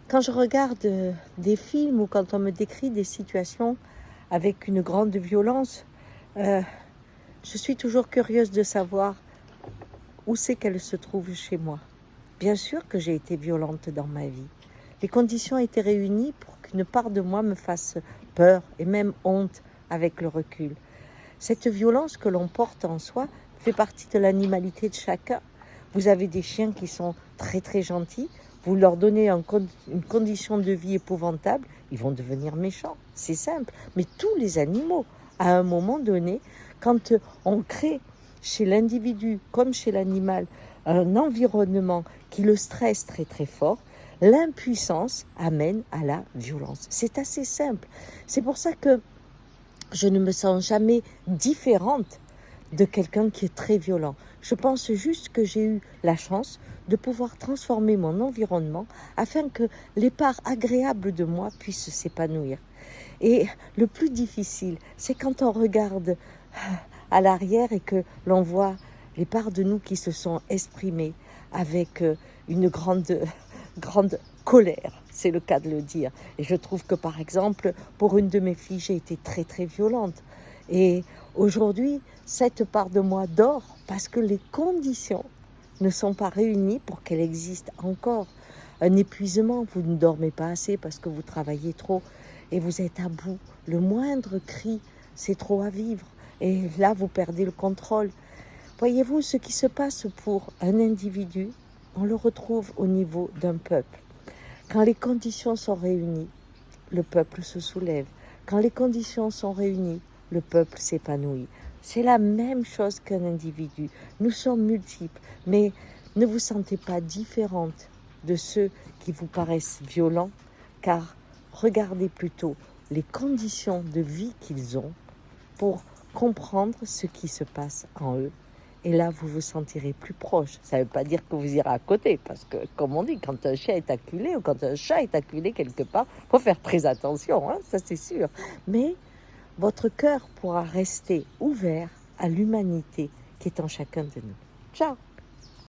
Quand je regarde des films ou quand on me décrit des situations avec une grande violence, euh, je suis toujours curieuse de savoir où c'est qu'elle se trouve chez moi. Bien sûr que j'ai été violente dans ma vie. Les conditions étaient réunies pour qu'une part de moi me fasse peur et même honte avec le recul. Cette violence que l'on porte en soi fait partie de l'animalité de chacun. Vous avez des chiens qui sont très très gentils, vous leur donnez une condition de vie épouvantable, ils vont devenir méchants, c'est simple. Mais tous les animaux, à un moment donné, quand on crée chez l'individu comme chez l'animal un environnement qui le stresse très très fort, l'impuissance amène à la violence. C'est assez simple. C'est pour ça que je ne me sens jamais différente de quelqu'un qui est très violent. Je pense juste que j'ai eu la chance de pouvoir transformer mon environnement afin que les parts agréables de moi puissent s'épanouir. Et le plus difficile, c'est quand on regarde à l'arrière et que l'on voit les parts de nous qui se sont exprimées avec une grande colère, c'est le cas de le dire. Et je trouve que par exemple, pour une de mes filles, j'ai été très très violente. Et aujourd'hui, cette part de moi dort parce que les conditions ne sont pas réunies pour qu'elle existe encore. Un épuisement, vous ne dormez pas assez parce que vous travaillez trop et vous êtes à bout. Le moindre cri, c'est trop à vivre. Et là, vous perdez le contrôle. Voyez-vous, ce qui se passe pour un individu, on le retrouve au niveau d'un peuple. Quand les conditions sont réunies, le peuple se soulève. Quand les conditions sont réunies, le peuple s'épanouit. C'est la même chose qu'un individu. Nous sommes multiples, mais ne vous sentez pas différente de ceux qui vous paraissent violents, car regardez plutôt les conditions de vie qu'ils ont pour comprendre ce qui se passe en eux. Et là, vous vous sentirez plus proche. Ça ne veut pas dire que vous irez à côté, parce que, comme on dit, quand un chien est acculé ou quand un chat est acculé quelque part, il faut faire très attention, hein, ça c'est sûr. Mais votre cœur pourra rester ouvert à l'humanité qui est en chacun de nous. Ciao!